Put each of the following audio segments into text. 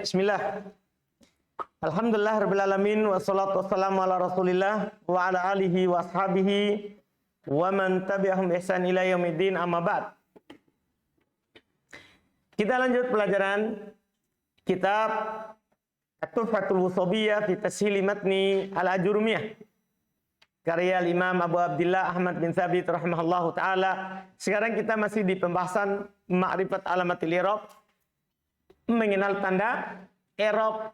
Bismillah. Alhamdulillah rabbil alamin wassalatu wassalamu ala Rasulillah wa ala alihi wa ashabihi wa man tabi'ahum ihsan ila yaumiddin, amma ba'd. Kita lanjut pelajaran kitab At-Tuhfatul Wushabiyah fi Tashil Matni Al-Ajurumiyah karya Imam Abu Abdillah Ahmad bin Thabit rahimahullahu taala. Sekarang kita masih di pembahasan ma'rifat alamatil i'rab, mengenal tanda i'rab,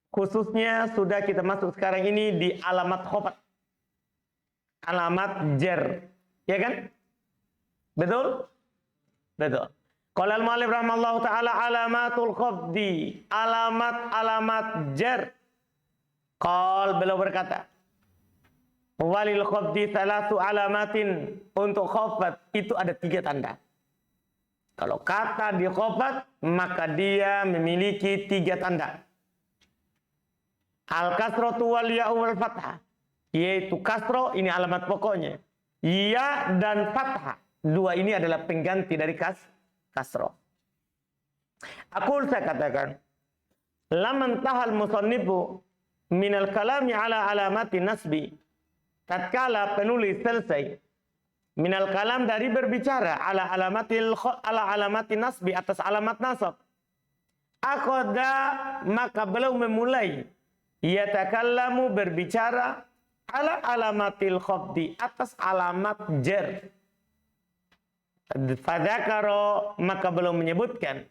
khususnya sudah kita masuk sekarang ini di alamat khafat, alamat jar, ya kan? Betul? Betul. Qala al-mu'allif rahimallahu taala alamatul khafdi, alamat jar. Qal, beliau berkata, walil khafdi thalathu alamatin, untuk khafat itu ada 3 tanda. Kalau kata di khafat, maka dia memiliki 3 tanda. Al-kasratu wal ya'u wal fathah, yaitu kasro, ini alamat pokoknya. Ya dan fathah, 2 ini adalah pengganti dari kasro. Saya katakan, laman tahal musannifu minal kalami ala alamati nasbi, tatkala penulis selesai minal kalam dari berbicara ala alamatin nasbi, atas alamat nasab, akhadha, maka beliau memulai yatakallamu, berbicara ala alamatil khafdi, atas alamat jar. Fadzakara, maka beliau menyebutkan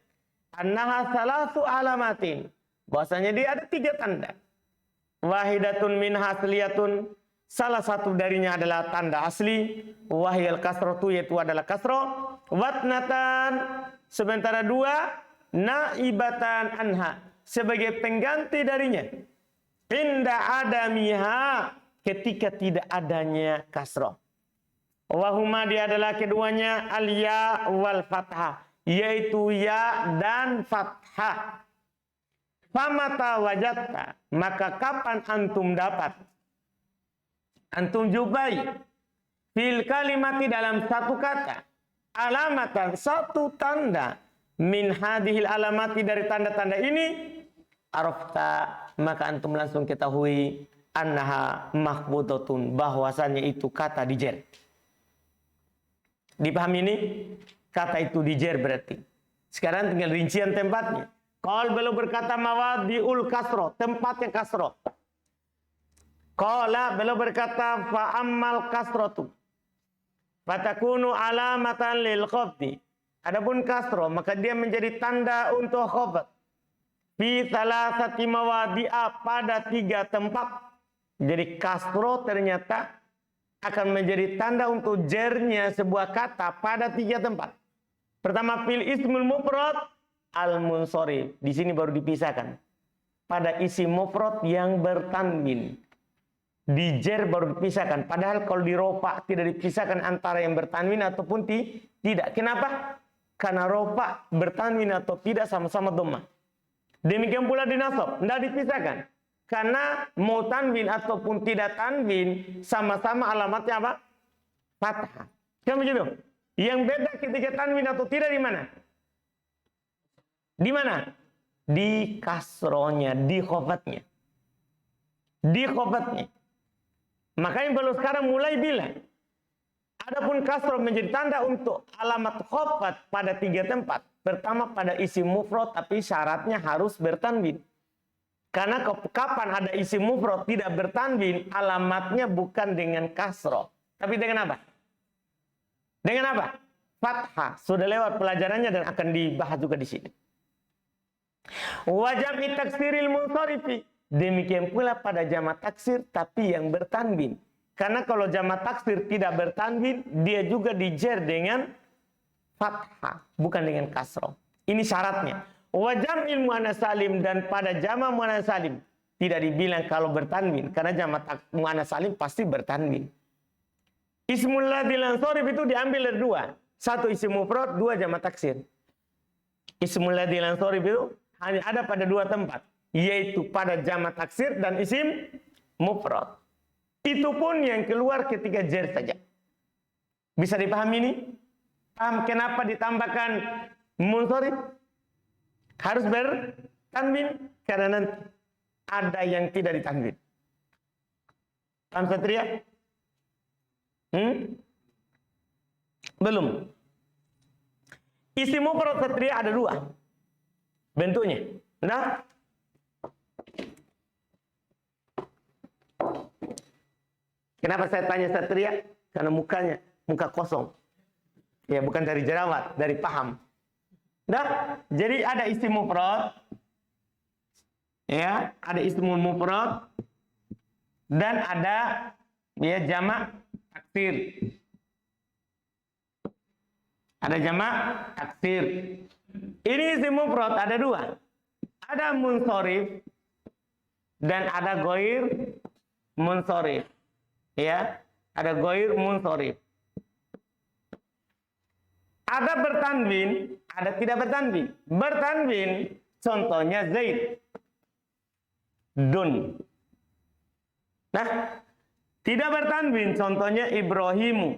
annaha salasu alamatin, bahwasanya dia ada 3 tanda. Wahidatun min hasliyatun, salah satu darinya adalah tanda asli, wahyal kasrotu, yaitu adalah kasro, watnatan, sementara 2 naibatan anha, sebagai pengganti darinya, inda adamiha, ketika tidak adanya kasro. Wahuma, dia adalah keduanya al-ya wal fathah, yaitu ya dan fathah. Famata wajatta, maka kapan antum dapat, antum jumpai, fil kalimati, dalam satu kata, alamatan, satu tanda, min hadhil alamati, dari tanda-tanda ini, arafta, maka antum langsung ketahui, annaha mahbudatun, bahwasannya itu kata dijer. Dipahami ini? Kata itu dijer berarti. Sekarang tinggal rincian tempatnya. Qal, beliau berkata mawadi'ul kasro, tempatnya kasro. Qala, beliau berkata fa'ammal kasrotu fatakunu alamatan lil khafdi, adapun kasro maka dia menjadi tanda untuk khafat, fi salasati mawadi'a, pada 3 tempat. Jadi kasro ternyata akan menjadi tanda untuk jernya sebuah kata pada 3 tempat. Pertama, fil ismul mufrad al munsharif, di sini baru dipisahkan, pada isim mufrad yang bertanwin. Di jer baru dipisahkan. Padahal kalau di rofa tidak dipisahkan antara yang bertanwin ataupun tidak. Kenapa? Karena rofa bertanwin atau tidak sama-sama dhammah. Demikian pula di nasab, tidak dipisahkan. Karena mau tanwin ataupun tidak tanwin, sama-sama alamatnya apa? Fathah. Kan begitu? Yang beda ketika tanwin atau tidak di mana? Di mana? Di kasronya, di khofatnya. Di khofatnya. Makanya baru sekarang mulai bilang, adapun kasroh menjadi tanda untuk alamat khafat pada 3 tempat. Pertama, pada isim mufrad, tapi syaratnya harus bertanwin. Karena kapan ada isim mufrad tidak bertanwin, alamatnya bukan dengan kasroh, tapi dengan apa? Dengan apa? Fathah. Sudah lewat pelajarannya dan akan dibahas juga di sini. Wajab taksiril munsharifi, demikian pula pada jamak taksir tapi yang bertanwin. Karena kalau jamak taksir tidak bertanwin, dia juga dijer dengan fathah, bukan dengan kasroh. Ini syaratnya. Wajab muannats salim, dan pada jamak muannats salim tidak dibilang kalau bertanwin, karena jamak muannats salim pasti bertanwin. Ismul ladzil ansharif itu diambil dari 2. 1 isim mufrad, 2 jamak taksir. Ismul ladzil ansharif itu hanya ada pada 2 tempat, yaitu pada jamak taksir dan isim mufrad. Itu pun yang keluar ketika jar saja. Bisa dipahami ini? Paham kenapa ditambahkan munsharif? Harus tanwin karena nanti ada yang tidak ditanwin. Paham Satria? Belum. Isim mufrad Satria ada 2 bentuknya. Nah, kenapa saya tanya Satria? Karena muka kosong. Ya, bukan dari jerawat, dari paham. Nah, jadi ada isim mufrad. Ya, ada isim mufrad dan ada ya jamak taksir. Ada jamak taksir. Ini isim mufrad ada 2. Ada munsharif dan ada ghair munsharif. Ya, ada ghair munsharif. Ada bertanwin, ada tidak bertanwin. Bertanwin contohnya Zaid, Dun. Nah, tidak bertanwin contohnya Ibrahimu.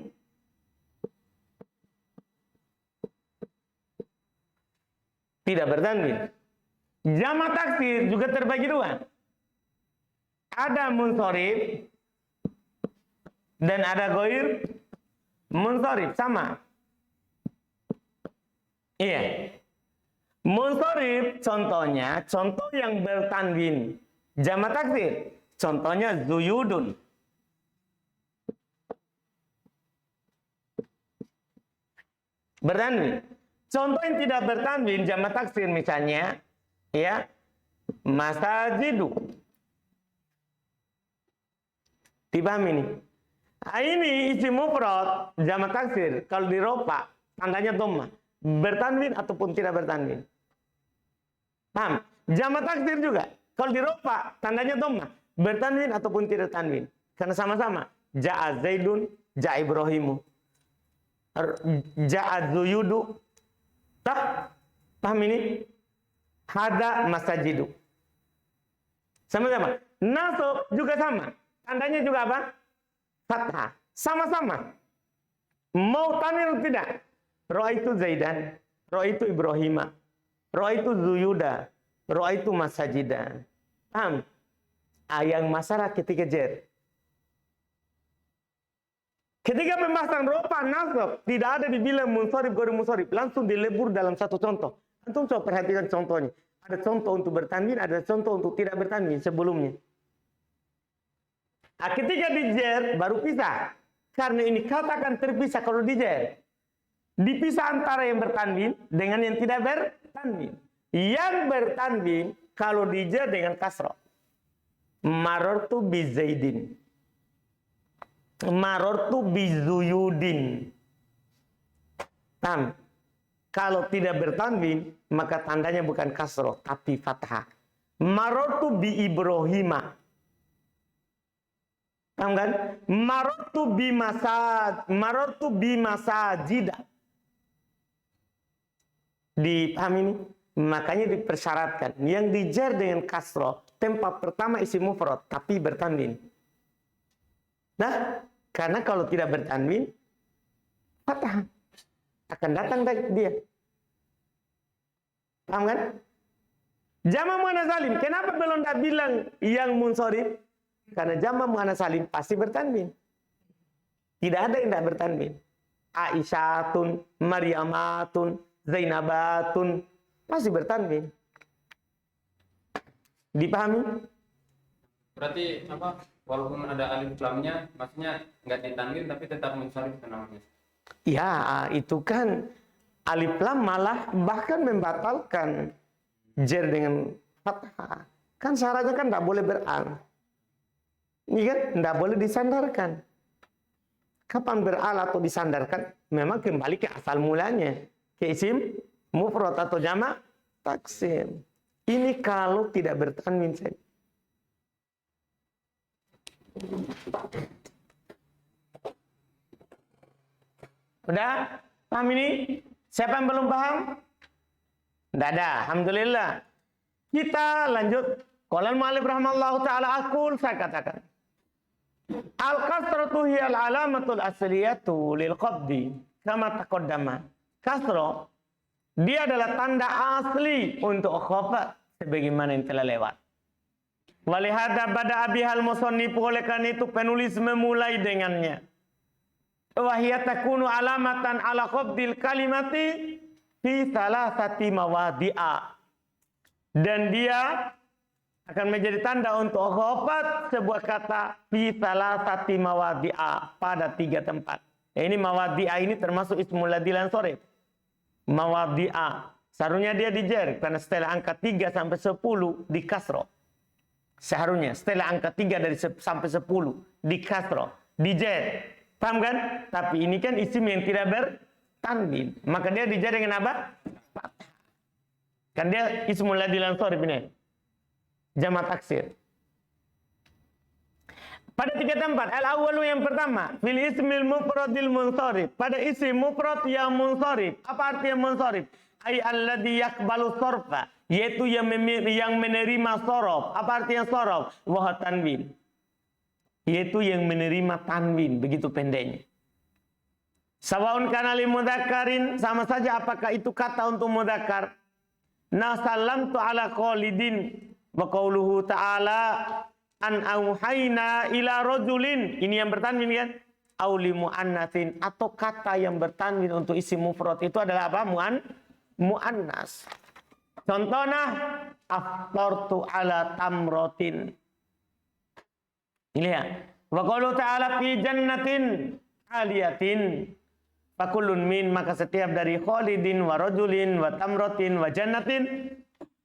Tidak bertanwin. Jamak taksir juga terbagi 2. Ada munsharif dan ada ghair munsharif, sama. Iya. Munsharif contohnya, contoh yang bertanwin. Jamak taksir contohnya Zuyudun. Bertanwin. Contoh yang tidak bertanwin jamak taksir misalnya ya masajidu. Dipahami ini? Nah, ini isim mufrad jamak taksir kalau dirofa tandanya dhammah. Bertanwin ataupun tidak bertanwin. Paham? Jamak taksir juga. Kalau dirofa tandanya dhammah. Bertanwin ataupun tidak tanwin. Karena sama-sama. Ja'a Zaidun, ja'a Ibrahimu. Ja'a Zuyudu. Paham ini? Hada masajidu. Sama-sama. Nasab juga sama. Tandanya juga apa? Fathah. Sama-sama. Mau tanwin atau tidak? Ra'aitu Zaidan, ra'aitu Ibrahima, ra'aitu Zuyuda, ra'aitu Masajida. Paham? Yang masalah ketika jer. Ketika pembahasan rofa nasab tidak ada dibilang munsharif ghair munsharif, langsung dilebur dalam satu contoh. Antum coba perhatikan contohnya. Ada contoh untuk bertanwin, ada contoh untuk tidak bertanwin sebelumnya. Nah, ketika dijer baru pisah. Karena ini kata akan terpisah kalau dijer. Dipisah antara yang bertanwin dengan yang tidak bertanwin. Yang bertanwin kalau dijer dengan kasrah. Marartu bi Zaidin. Marartu bi Zuyudin. Paham? Kalau tidak bertanwin maka tandanya bukan kasrah tapi fathah. Marartu bi Ibrahima. Paham kan? Marartu bi masajida. Dipahami ini? Makanya dipersyaratkan yang dijar dengan kasroh tempat pertama isim mufrad tapi bertanwin. Nah, karena kalau tidak bertanwin fathah akan datang dia. Paham kan? Jamak muannats salim. Kenapa belum tak bilang yang munsharif? Karena jamak muannats salim pasti bertanwin. Tidak ada yang tidak bertanwin. Aisyatun, Maryamatun, Zainabatun masih bertanwin. Dipahami? Berarti apa? Walaupun ada alif lamnya, maksudnya nggak ditanwin tapi tetap munsharif namanya. Ya, itu kan alif lam malah bahkan membatalkan jer dengan fathah. Kan syaratnya kan tidak boleh beral. Ini kan tidak boleh disandarkan. Kapan beral atau disandarkan? Memang kembali ke asal mulanya. Ke isim mufrad atau jamak taksir. Ini kalau tidak bertanwin saja. Udah? Paham ini? Siapa yang belum paham? Tidak ada. Alhamdulillah. Kita lanjut. Qala al-mu'allif rahimallahu ta'ala aqul, saya katakan. Al-kasratu hiya al-alamatul asliyatu lil qabdi kama taqaddama. Kasrah dia adalah tanda asli untuk khafat sebagaimana yang telah lewat. Walihada bada abihal musannif, oleh karena itu penulis memulai dengannya. Wahia takunu alamatan ala qabdil kalimati fi salasati mawadi'a. Dan dia akan menjadi tanda untuk khabat sebuah kata fi salasati mawadi'a, pada 3 tempat. Ini mawadi'a ini termasuk ismul ladzi lan sorif. Mawadi'a. Seharusnya dia dijer karena setelah angka 3 sampai 10 di kasro. Seharusnya setelah angka 3 sampai 10 di kasro, dijer. Paham kan? Tapi ini kan isim yang tidak bertanwin. Maka dia dijer dengan apa? Fathah. Kan dia ismul ladzi lan sorif ini. Jamak taksir. Pada 3 tempat. Al-awwalu yang pertama, fil ismil mufradil munsharif. Pada isim mufrad yang munsharif. Apa artinya munsharif? Ai alladzi yaqbalu sarfa, yaitu yang menerima sorof. Apa artinya sorof? Wa tanwin, yaitu yang menerima tanwin, begitu pendeknya. Sawaun kana lil mudzakkarin, sama saja apakah itu kata untuk mudzakkar. Na sallamtu ala Khalidin wa qauluhu ta'ala an auhayna ila rajulin. Ini yang bertanwin kan? Auli muannatsin, atau kata yang bertanwin untuk isim mufrad itu adalah apa? Muannas. Contohnya aftartu ala tamrotin. Ini ya. Wa qaulu ta'ala fi jannatin aliyatin fakullun min, maka setiap dari Khalidin wa rajulin wa tamrotin wa jannatin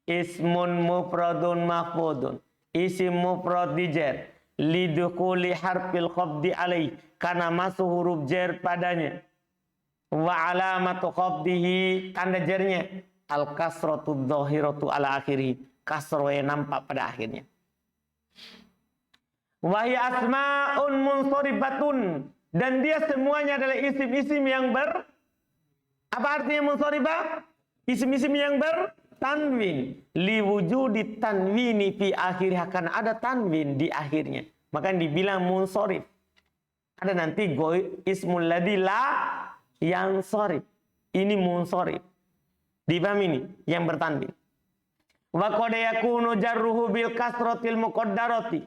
ismun mufradun mahfudun. Isim mufrad dijer lidukuli harfil khafdi alaih, karena masuk huruf jer padanya. Wa alamatu khafdihi, tanda jernya al kasratu dhahiratu ala akhirih, kasroh yang nampak pada akhirnya. Wa hiya asmaun munsoribatun, dan dia semuanya adalah isim-isim yang apa artinya munsharibah? Isim-isim yang bertanwin. Li wujudi tanwini fi akhirih, akan ada tanwin di akhirnya. Maka dibilang munsharif. Ada nanti ismul ladzi la yansharif. Ini munsharif. Dipahami ini yang bertanwin. Wa qad yakunu jarruhu bil kasratil muqaddarati.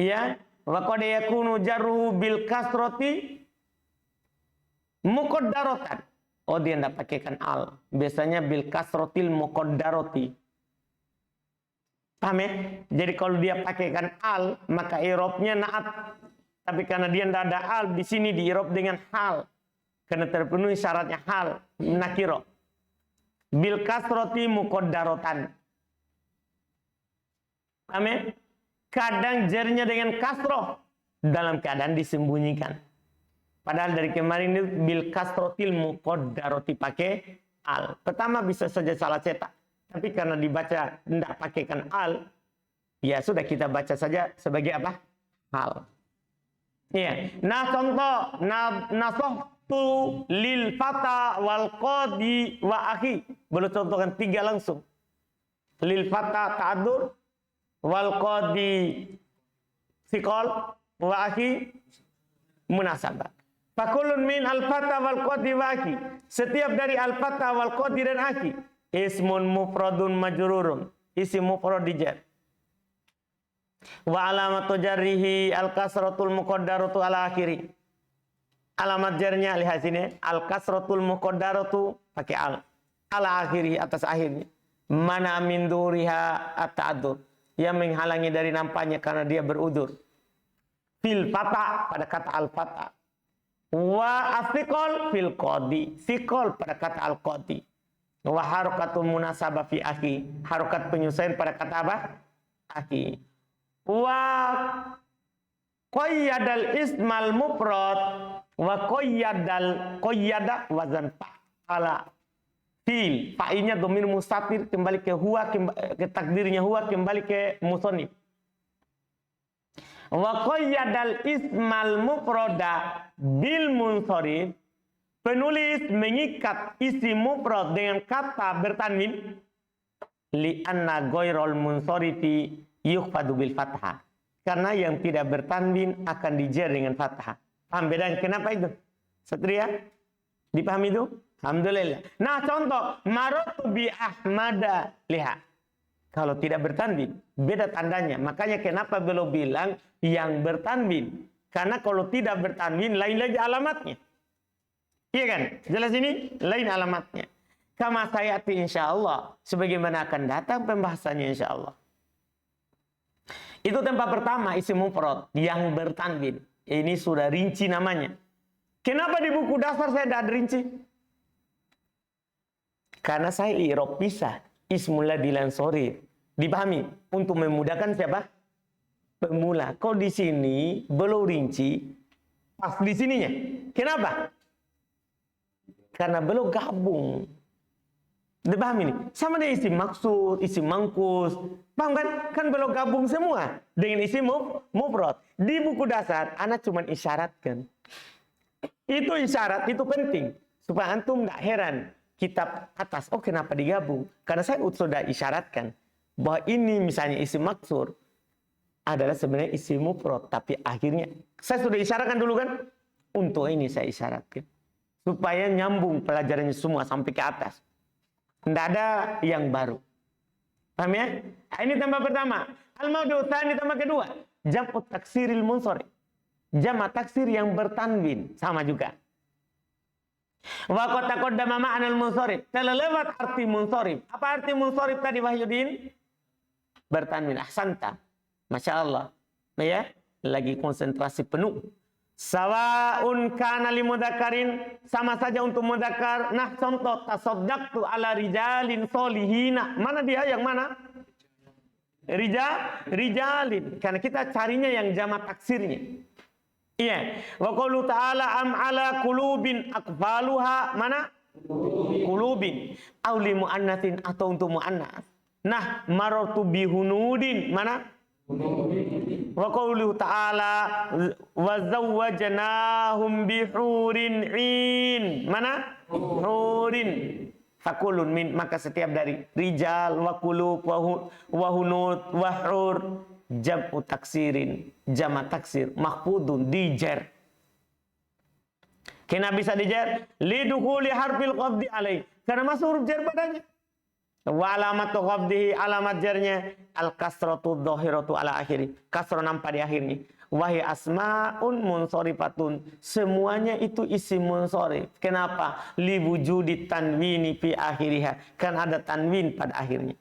Ya, wa qad yakunu jarruhu bil kasrati muqaddaratan. Oh, dia enggak pakaikan al. Biasanya bil kasratil muqaddarati. Paham ya? Jadi kalau dia pakaikan al, maka i'rabnya na'at. Tapi karena dia tidak ada al, di sini di-i'rab dengan hal. Karena terpenuhi syaratnya hal, nakiro. Bil kasrati muqaddaratan. Paham ya? Kadang jernya dengan kasroh, dalam keadaan disembunyikan. Padahal dari kemarin itu bil kasrotil muqaddarati pakai al. Pertama bisa saja salah cetak. Tapi karena dibaca tidak pakaikan al, ya sudah kita baca saja sebagai apa? Hal. Iya. Nah contoh, nasohtu lil fata wal qadi wa akhi. Boleh contohkan 3 langsung. Lil fata ta'adur, wal qadi siqal, wa akhi munasabah. Fakulun min al-fata wal qadi wa akhi. Setiap dari al-fata wal qadi dan akhi ismun mufradun majrurun, isim mufrad dijar. Wa alamatu jarrihi al-kasratul muqaddaratu ala akhiri. Alamat jarnya lihat sini, al-kasratul muqaddaratu pakai al. Ala akhiri, atas akhirnya. Mana min duriha at-ta'addur, yang menghalangi dari nampaknya karena dia berudur. Fil fata, pada kata al-fata. Wa afiqol fil qadi, siqol pada kata al-qadi. Wa harokatul munasabah fi akhi, harokat penyesuaian pada kata apa? Akhi. Wa qayyadal ismal mufrad wa qayyada wazan fa'ala. Fil, fa'inya dhamir mustatir, kembali ke huwa, ke takdirnya huwa, kembali ke musannif. Wa qayyadal ismal mufrada bil munsharif, penulis mengikat isim mufrad dengan kata bertanwin li anna ghairul munsarifi yukhfadu bil fathah, karena yang tidak bertanwin akan dijer dengan fathah. Paham bedanya? Kenapa itu? Satria? Dipahami itu? Alhamdulillah. Nah contoh, maratu bi Ahmada. Lihat. Kalau tidak bertanwin, beda tandanya. Makanya kenapa beliau bilang yang bertanwin. Karena kalau tidak bertanwin, lain lagi alamatnya. Iya kan? Jelas ini? Lain alamatnya. Kama sayati insyaallah. Sebagaimana akan datang pembahasannya insyaallah. Itu tempat pertama, isim mufrad yang bertanwin. Ini sudah rinci namanya. Kenapa di buku dasar saya tidak rinci? Karena saya i'rab pisah. Ismul ladzi lansori. Dipahami? Untuk memudahkan siapa? Pemula. Kok di sini belum rinci? Pas di sininya. Kenapa? Karena belum gabung. Dipahami nih? Sama dengan isim maksud, isim mangkus. Paham kan? Kan belum gabung semua. Dengan isim mufrad. Di buku dasar, anak cuma isyaratkan. Itu isyarat, itu penting. Supaya antum tidak heran. Kitab atas, oh kenapa digabung? Karena saya sudah isyaratkan bahwa ini misalnya isim maksur adalah sebenarnya isim mufrad, tapi akhirnya saya sudah isyaratkan dulu kan? Untuk ini saya isyaratkan supaya nyambung pelajarannya semua sampai ke atas. Tidak ada yang baru. Paham ya? Ini tambah pertama. Al-maudu tsani tambah kedua. Jam'u taksiril munsharif. Jama' taksir yang bertanwin sama juga. Wa qad taqaddama ma'nal munsharif. Telah lewat arti munsharif. Apa arti munsharif tadi Wahyudin? Bertanwin. Ahsanta. Masya Allah. Ya, lagi konsentrasi penuh. Sawa'un kana li mudzakarin, sama saja untuk mudzakar. Nah, contoh tasaddaqtu ala rijalin solihina. Mana dia yang mana? Rijalin. Karena kita carinya yang jamak taksirnya. Iya. Wa qaulu ta'ala am ala qulubin aqfaluha, mana? Qulubin. Au li muannatsin atau untuk muannas. Nah, marartu bi hunudin, mana? Wa qaulu ta'ala wa zawwajnahum bi hurin 'in, mana? Hurin. Fakulun min, maka setiap dari rijal wa qulub wa hunud wa hur jam'u taksirin, jama taksir mahfudun dijer. Kenapa bisa dijer? Lidukhuli harfil qabdi alaih, karena masuk huruf jar padanya. Wa alamatu qabdihi, alamat jarnya al kasratu dhahiratu ala akhiri, kasrah nampak di akhirnya. Wahi asmaun munsorifatun, semuanya itu isim munsorif. Kenapa? Li wujudi tanwini fi akhiriha, kan ada tanwin pada akhirnya.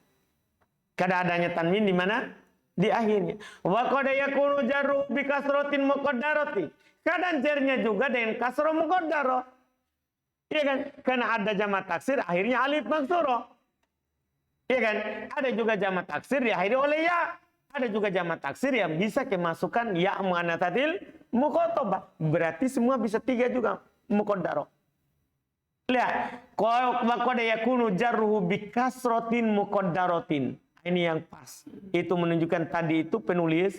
Kada adanya tanwin di mana? Di akhirnya. Wa qad yakunu jarru bi kasratin muqaddarati. Kadang jarnya juga dengan kasrah muqaddarah. Iya kan? Karena ada jamak taksir akhirnya alif maksurah. Iya kan? Ada juga jamak taksir diakhiri oleh ya. Ada juga jamak taksir yang bisa kemasukan ya muannatsatil muqatabah. Berarti semua bisa tiga juga muqaddarah. Lihat, wa qad yakunu jarruhu bi kasratin muqaddaratin. Ini yang pas. Itu menunjukkan tadi itu penulis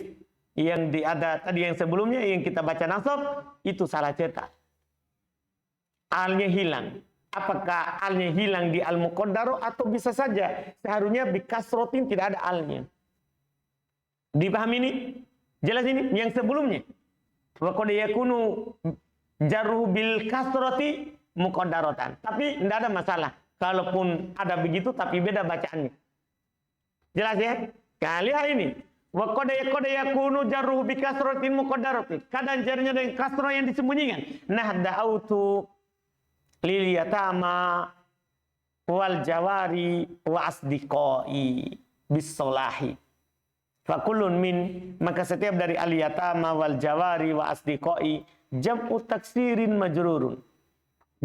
yang ada tadi yang sebelumnya yang kita baca nasab itu salah cetak. Alnya hilang. Apakah alnya hilang di al-muqaddarah atau bisa saja seharusnya bi kasratin tidak ada alnya. Dipahami ini? Jelas ini yang sebelumnya. Wa qad yakunu jarruhu bil kasrati muqaddaratan. Tapi tidak ada masalah. Kalaupun ada begitu tapi beda bacaannya. Jelas ya? Kalian ini. Wa qad yakunu jarruhu bi kasratin muqaddaratin. Kadang jarnya dengan kasrah yang disembunyikan. Nah, da'autu lil yatama wal jawari wa asdiqai bis solahi. Fakulun min, maka setiap dari al yatama wal jawari wa asdiqai jam'u taksirin majrurun.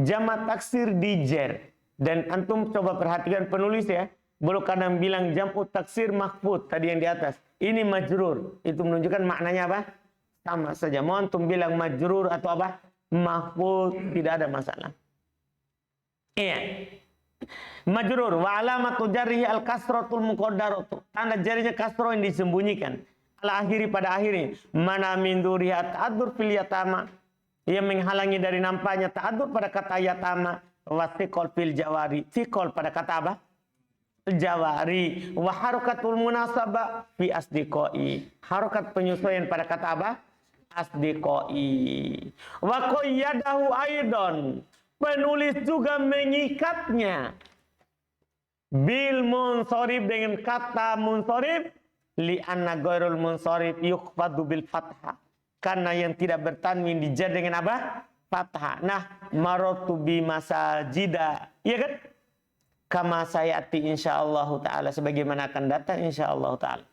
Jamak taksir dijer. Dan antum coba perhatikan penulis ya. Belum kadang bilang jam'u taksir mahfud tadi yang di atas. Ini majrur. Itu menunjukkan maknanya apa? Sama saja. Mau antum bilang majrur atau apa? Mahfud, tidak ada masalah. Iya. Majrur wa alamatu jarrihi al kasratul muqaddaratu. Tanda jarinya kasrah yang disembunyikan. Ala akhiri pada akhirnya. Mana min dzuriyat ta'addur fil yatama. Yang menghalangi dari nampaknya ta'addur pada kata yatama. Wa thiqal fil jawari. Thiqal pada kata apa? Jawari. Wa harakatul munasabah fi asdiqai. Harakat penyesuaian pada kata apa? Asdiqai. Wa qayyadahu aidan Penulis juga mengikatnya bil munsharif dengan kata munsharif li'anna ghairul munsharif yukhfadu bil fathah. Karena yang tidak bertanwin dijar dengan apa? Fathah. Nah, maratu bi masajida. Iya kan? Kama sayati insyaallah taala, sebagaimana akan datang insyaallah taala.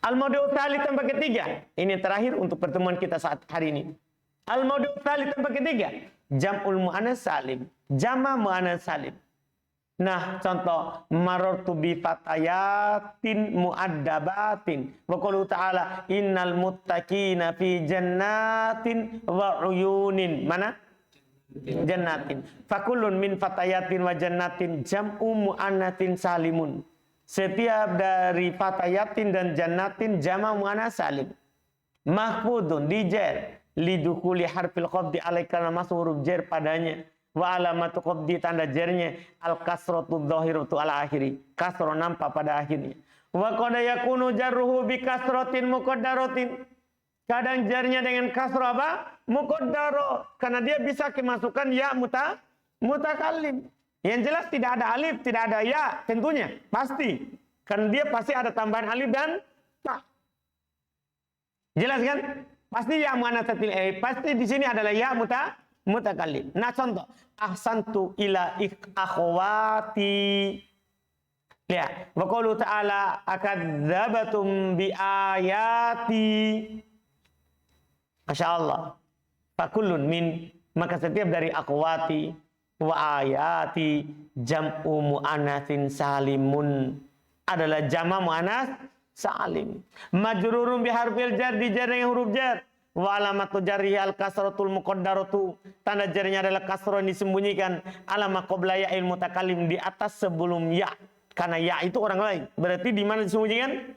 Al-maudu' tsalits tempat ketiga. Ini terakhir untuk pertemuan kita saat hari ini. Al-maudu' tsalits tempat ketiga, jam'ul muannats salim. Jama' muannats salim. Nah, contoh marartu bi fatayatin muaddabatin. Wa qaulu ta'ala innal muttaqina fi jannatin wa uyunin. Mana? Jannatin. Fakullun min fatayatin wa jannatin jam'u muannatsin salimun. Setiap dari fatayatin dan jannatin jama' muannats salim. Mahfudun dijer lidukuli harfil qabdi alaikana masuk huruf jer padanya. Wa alamatu qabdi tanda jernya al kasratu dhahiratu ala akhiri. Kasro nampak pada akhirnya. Wa qad yakunu jarruhu bi kasratin muqaddaratin. Kadang jarnya dengan kasro apa? Muqaddaro. Karena dia bisa kemasukan ya mutakallim. Yang jelas tidak ada alif, tidak ada ya, tentunya pasti. Karena dia pasti ada tambahan alif dan ta. Jelas kan? Pasti ya muannatsatil pasti di sini adalah ya mutakallim. Nah, contoh ahsantu ila akhwati. Lihat, wa qaulu ta'ala akadzabatum bi ayati. Masyaallah. Fakullun min, maka setiap dari akhwati wa ayati jam'u muannatsin salimun adalah jama' muannats salim. Majrurun bi harfil jar, dijar dengan huruf jar. Wa alamatu jarhi al kasratul muqaddaratu, tanda jarnya adalah kasrah yang disembunyikan alama qabla ya'il mutakallim, di atas sebelum ya. Karena ya itu orang lain. Berarti di mana disembunyikan?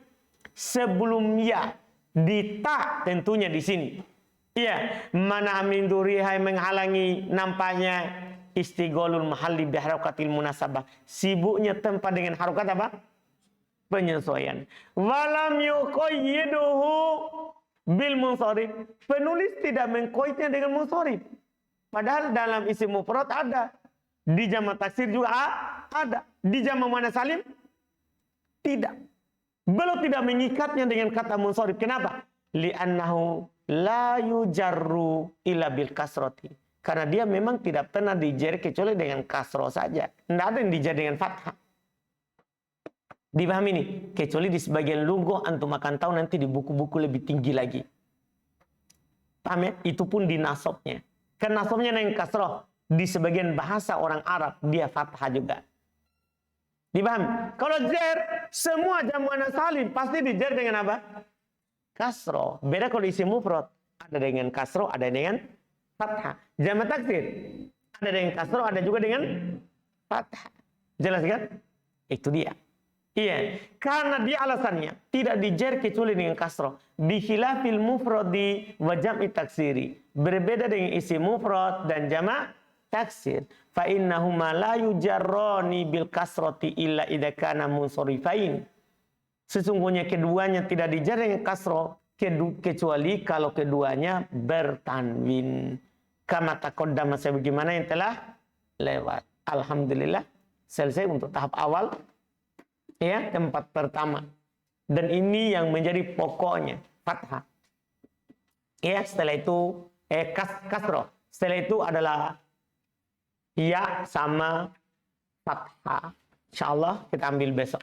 Sebelum ya. Di ta tentunya di sini. Iya, mana min durihai menghalangi nampaknya istigholul mahalli bi harakatil munasabah. Sibuknya tempat dengan harokat apa? Penyesuaian. Walam yuqayyiduhu bil munsharif. Penulis tidak mengkoitnya dengan munsharif. Padahal dalam isim mufrad ada. Di jama' taksir juga ada. Di jama' muannats salim tidak. Beliau tidak mengikatnya dengan kata munsharif. Kenapa? Li'annahu la yujarru illa bil kasrati. Karena dia memang tidak pernah dijar kecuali dengan kasroh saja. Tidak ada yang dijar dengan fathah. Dipahami ini? Kecuali di sebagian lughah, antum akan tahu nanti di buku-buku lebih tinggi lagi. Paham ya? Itu pun di nasabnya. Karena nasabnya dengan kasroh. Di sebagian bahasa orang Arab, dia fathah juga. Dipahami? Kalau jar, semua jamu muannats salim pasti dijar dengan apa? Kasroh. Beda kalau isi mufrad. Ada dengan kasroh, ada dengan fathah. Jama' taksir. Ada dengan kasroh, ada juga dengan fathah. Jelas kan? Itu dia. Iya, karena dia alasannya tidak dijer kecuali dengan kasroh. Bikhilafil mufradi wa jam'i taksiri. Berbeda dengan isi mufrad dan jama' taksir. Fa innahuma la yujarrani bil kasrati illa idza kana munsarifain. Sesungguhnya keduanya tidak dijar dengan kasroh kecuali kalau keduanya bertanwin. Kama taqaddama, sebagaimana yang telah lewat. Alhamdulillah selesai untuk tahap awal. Ya, tempat pertama. Dan ini yang menjadi pokoknya, fathah. Ya, setelah itu kasroh. Setelah itu adalah ya sama fathah. Insyaallah kita ambil besok.